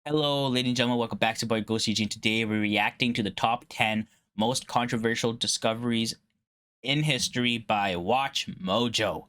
Hello, ladies and gentlemen. Welcome back to boy GhostGG. And today we're reacting to the top 10 most controversial discoveries in history by Watch Mojo.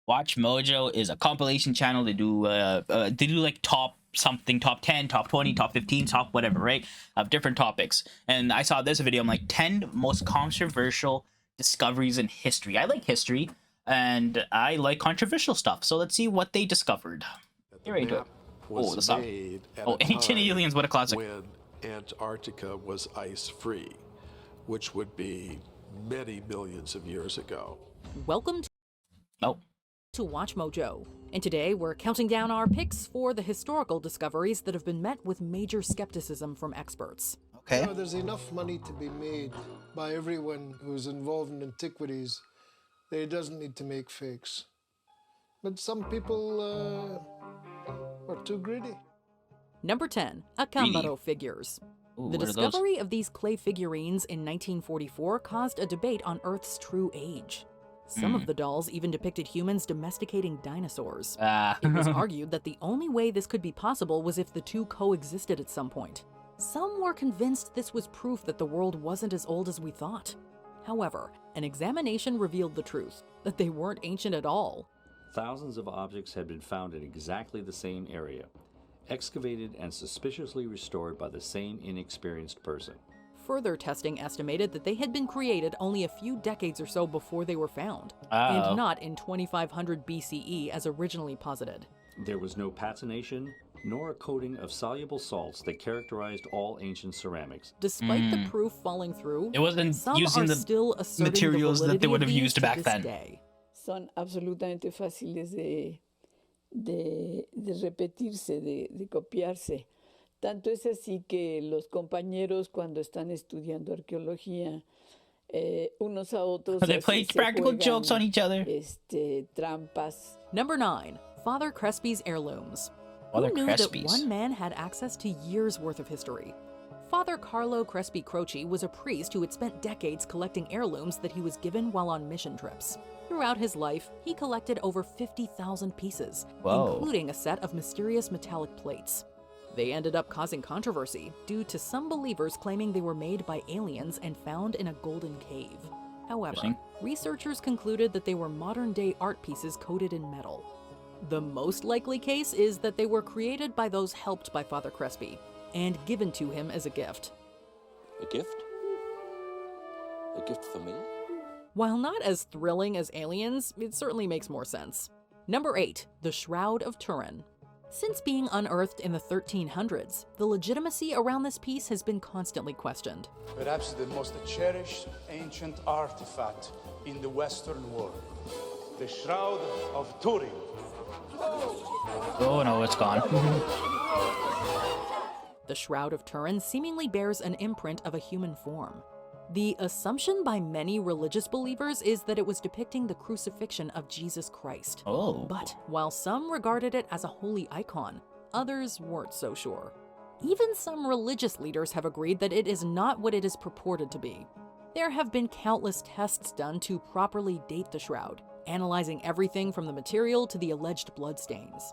Watch Mojo is a compilation channel. They do like top something, top 10, top 20, top 15, top whatever, right? Of different topics. And I saw this video. I'm like 10 most controversial discoveries in history. I like history and I like controversial stuff. So let's see what they discovered. Get ready to it. Oh, the song. Oh, Ancient Aliens, what a classic. When Antarctica was ice-free, which would be many millions of years ago. Welcome to Watch Mojo, and today we're counting down our picks for the historical discoveries that have been met with major skepticism from experts. Okay. You know, there's enough money to be made by everyone who's involved in antiquities that it doesn't need to make fakes. But some people are too greedy. Number 10. Acambaro figures. Ooh, The what are those? discovery of these clay figurines in 1944 caused a debate on Earth's true age. Some of the dolls even depicted humans domesticating dinosaurs. It was argued that the only way this could be possible was if the two coexisted at some point. Some were convinced this was proof that the world wasn't as old as we thought. However, an examination revealed the truth, that they weren't ancient at all. Thousands of objects had been found in exactly the same area, excavated and suspiciously restored by the same inexperienced person. Further testing estimated that they had been created only a few decades or so before they were found, Uh-oh. and not in 2500 BCE as originally posited. There was no patination, nor a coating of soluble salts that characterized all ancient ceramics. Despite the proof falling through, It wasn't some using are the still asserting materials the that they validity would of have these used to back this then. day. Son absolutamente fáciles de repetirse, de copiarse. Tanto es así que los compañeros cuando están estudiando arqueología, unos a otros They así played se practical juegan, jokes on each other. Trampas. Number 9. Father Crespi's heirlooms. Father Who knew Crespi's? that one man had access to years' worth of history? Father Carlo Crespi Croce was a priest who had spent decades collecting heirlooms that he was given while on mission trips. Throughout his life, he collected over 50,000 pieces, Whoa. including a set of mysterious metallic plates. They ended up causing controversy due to some believers claiming they were made by aliens and found in a golden cave. However, Interesting. researchers concluded that they were modern-day art pieces coated in metal. The most likely case is that they were created by those helped by Father Crespi and given to him as a gift. A gift? A gift for me? While not as thrilling as aliens, it certainly makes more sense. Number 8. The Shroud of Turin. Since being unearthed in the 1300s, the legitimacy around this piece has been constantly questioned. Perhaps the most cherished ancient artifact in the Western world, the Shroud of Turin. Oh no, it's gone. The Shroud of Turin seemingly bears an imprint of a human form. The assumption by many religious believers is that it was depicting the crucifixion of Jesus Christ. Oh. But while some regarded it as a holy icon, others weren't so sure. Even some religious leaders have agreed that it is not what it is purported to be. There have been countless tests done to properly date the shroud, analyzing everything from the material to the alleged bloodstains.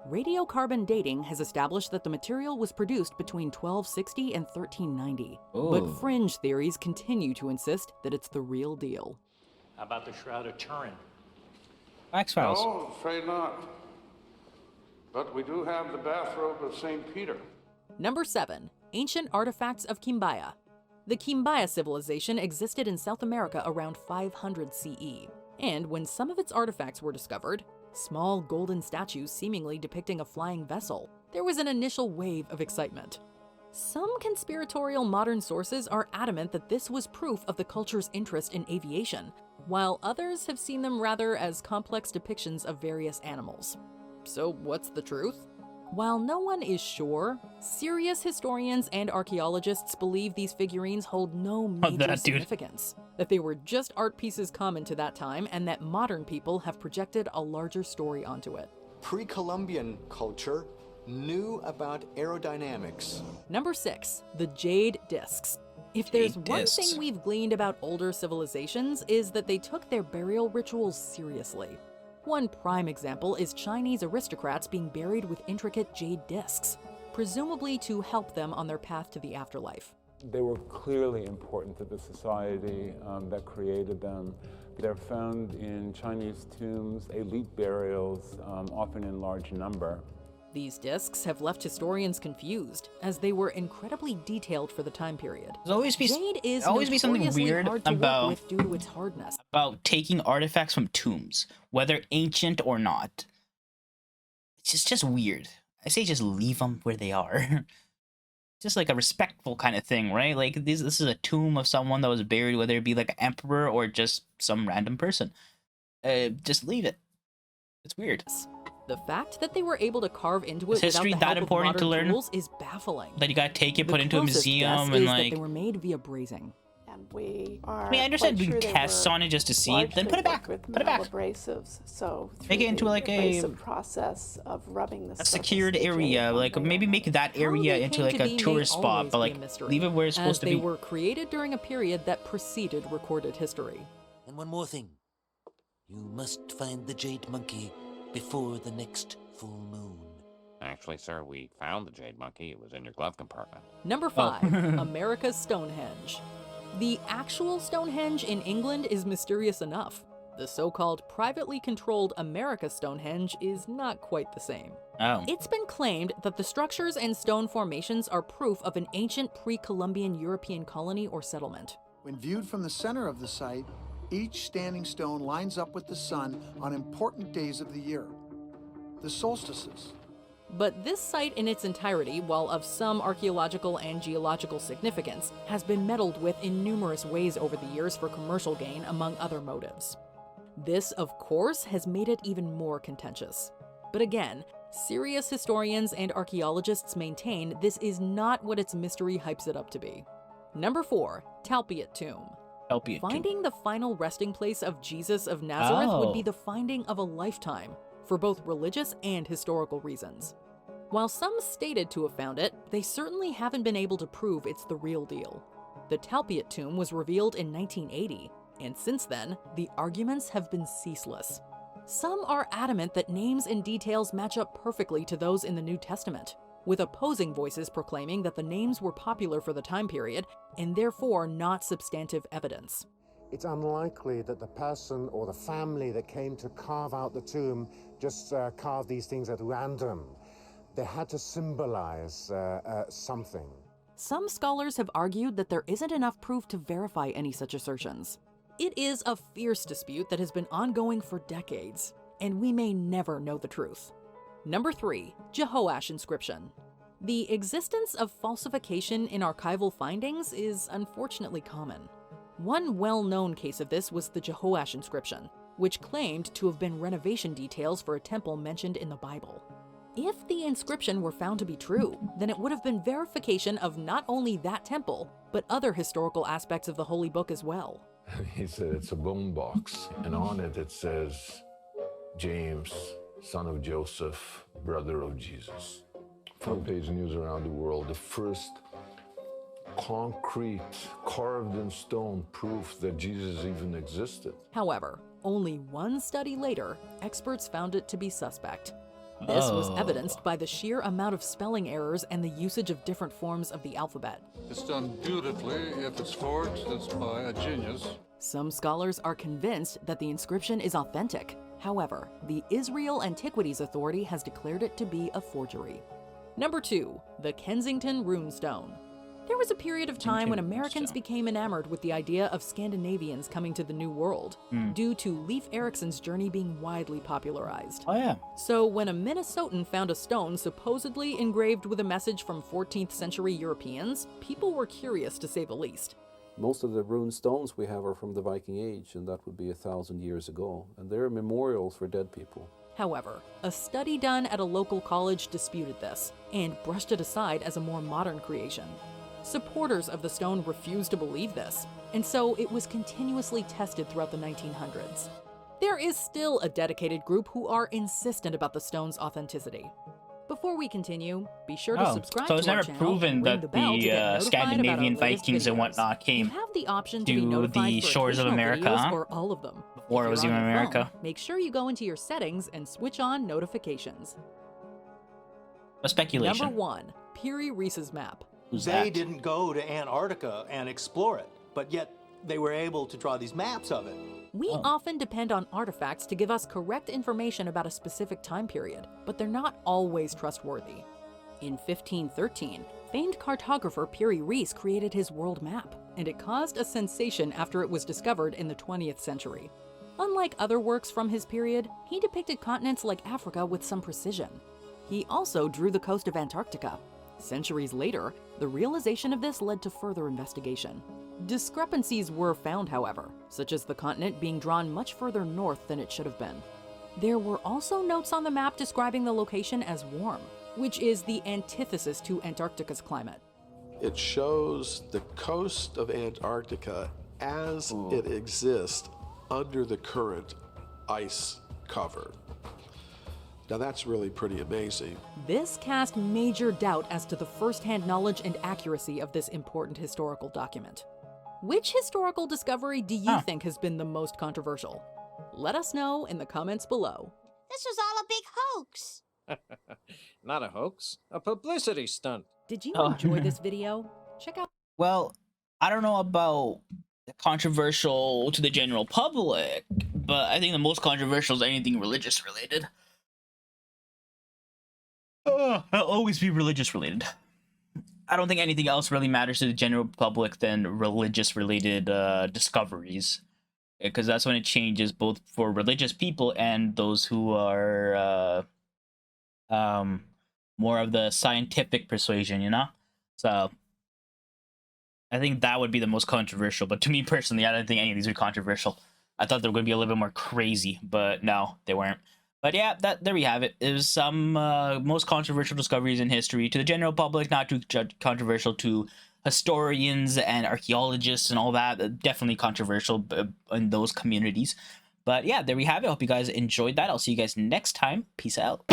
Radiocarbon dating has established that the material was produced between 1260 and 1390, Ooh. but fringe theories continue to insist that it's the real deal. How about the Shroud of Turin? X-Files. No, afraid not. But we do have the bathrobe of St. Peter. Number 7. Ancient artifacts of Quimbaya. The Quimbaya civilization existed in South America around 500 CE, and when some of its artifacts were discovered, small golden statues seemingly depicting a flying vessel, there was an initial wave of excitement. Some conspiratorial modern sources are adamant that this was proof of the culture's interest in aviation, while others have seen them rather as complex depictions of various animals. So what's the truth? While no one is sure, serious historians and archaeologists believe these figurines hold no major significance, that they were just art pieces common to that time, and that modern people have projected a larger story onto it. Pre-Columbian culture knew about aerodynamics. Number 6. The Jade Discs. If there's Jade one discs. thing we've gleaned about older civilizations is that they took their burial rituals seriously. One prime example is Chinese aristocrats being buried with intricate jade discs. presumably to help them on their path to the afterlife. They were clearly important to the society that created them. They're found in Chinese tombs, elite burials, often in large number. These discs have left historians confused, as they were incredibly detailed for the time period. There's always be something notoriously weird hard to work about with due to its hardness. taking artifacts from tombs, whether ancient or not. It's just weird. I say just leave them where they are. Just like a respectful kind of thing, right? Like this is a tomb of someone that was buried, whether it be like an emperor or just some random person. Just leave it. It's weird. The fact that they were able to carve into it Is history without the that help important of to modern learn? tools is baffling. That you gotta take it, The put into a closest museum, guess and is like. that they were made via brazing. And we are I mean, I understand quite doing sure they tests were on it just to see it, then put it back. with Put it back. metal abrasives. So Make it into the like a abrasive process of rubbing the a surface secured of the jade area, on like the maybe make that How area they into came like to a be may tourist spot, always but be a like mystery, leave it where it's supposed as to they be. were created during a period that preceded recorded history. And one more thing. You must find the jade monkey before the next full moon. Actually, sir, we found the jade monkey. It was in your glove compartment. Number 5, America's Stonehenge. The actual Stonehenge in England is mysterious enough. The so-called privately controlled America's Stonehenge is not quite the same. Oh. It's been claimed that the structures and stone formations are proof of an ancient pre-Columbian European colony or settlement. When viewed from the center of the site, each standing stone lines up with the sun on important days of the year, the solstices. But this site in its entirety, while of some archaeological and geological significance, has been meddled with in numerous ways over the years for commercial gain, among other motives. This, of course, has made it even more contentious. But again, serious historians and archaeologists maintain this is not what its mystery hypes it up to be. Number 4, Talpiot Tomb. Finding the final resting place of Jesus of Nazareth would be the finding of a lifetime, for both religious and historical reasons. While some stated to have found it, they certainly haven't been able to prove it's the real deal. The Talpiot tomb was revealed in 1980, and since then, the arguments have been ceaseless. Some are adamant that names and details match up perfectly to those in the New Testament, with opposing voices proclaiming that the names were popular for the time period and therefore not substantive evidence. It's unlikely that the person or the family that came to carve out the tomb just carved these things at random. They had to symbolize something. Some scholars have argued that there isn't enough proof to verify any such assertions. It is a fierce dispute that has been ongoing for decades, and we may never know the truth. Number 3, Jehoash inscription. The existence of falsification in archival findings is unfortunately common. One well-known case of this was the Jehoash inscription, which claimed to have been renovation details for a temple mentioned in the Bible. If the inscription were found to be true, then it would have been verification of not only that temple, but other historical aspects of the Holy Book as well. He said it's a bone box, and on it says, James, son of Joseph, brother of Jesus. Front page news around the world, the first concrete, carved in stone proof that Jesus even existed. However, only one study later, experts found it to be suspect. This was evidenced by the sheer amount of spelling errors and the usage of different forms of the alphabet. It's done beautifully. If it's forged, it's by a genius. Some scholars are convinced that the inscription is authentic. However, the Israel Antiquities Authority has declared it to be a forgery. Number 2, the Kensington Runestone. There was a period of time when Americans became enamored with the idea of Scandinavians coming to the New World, due to Leif Erikson's journey being widely popularized. Oh yeah. So when a Minnesotan found a stone supposedly engraved with a message from 14th century Europeans, people were curious to say the least. Most of the rune stones we have are from the Viking Age, and that would be 1,000 years ago, and they're memorials for dead people. However, a study done at a local college disputed this, and brushed it aside as a more modern creation. Supporters of the stone refused to believe this, and so it was continuously tested throughout the 1900s. There is still a dedicated group who are insistent about the stone's authenticity. Before we continue, be sure to subscribe so it's to our never channel, proven ring that the bell to get the notified Scandinavian about our latest Vikings and videos. whatnot came You have the option to be to notified the for shores of occasional America, videos huh? or all of them. Before If it was you're even on your America. phone, make sure you go into your settings and switch on notifications. A speculation. Number 1, Piri Reis's map. They didn't go to Antarctica and explore it, but yet they were able to draw these maps of it. We often depend on artifacts to give us correct information about a specific time period, but they're not always trustworthy. In 1513, famed cartographer Piri Reis created his world map, and it caused a sensation after it was discovered in the 20th century. Unlike other works from his period, he depicted continents like Africa with some precision. He also drew the coast of Antarctica. Centuries later, the realization of this led to further investigation. Discrepancies were found, however, such as the continent being drawn much further north than it should have been. There were also notes on the map describing the location as warm, which is the antithesis to Antarctica's climate. It shows the coast of Antarctica as it exists under the current ice cover. Now that's really pretty amazing. This cast major doubt as to the first-hand knowledge and accuracy of this important historical document. Which historical discovery do you think has been the most controversial? Let us know in the comments below. This was all a big hoax. Not a hoax, a publicity stunt. Did you enjoy this video? Check out. Well, I don't know about controversial to the general public, but I think the most controversial is anything religious related. It'll always be religious related. I don't think anything else really matters to the general public than religious related discoveries, because that's when it changes both for religious people and those who are more of the scientific persuasion, you know? So I think that would be the most controversial, but to me personally, I don't think any of these are controversial. I thought they were going to be a little bit more crazy, but no, they weren't. But yeah, there we have it. It was some most controversial discoveries in history. To the general public, not too controversial. To historians and archaeologists and all that, definitely controversial in those communities. But yeah, there we have it. I hope you guys enjoyed that. I'll see you guys next time. Peace out.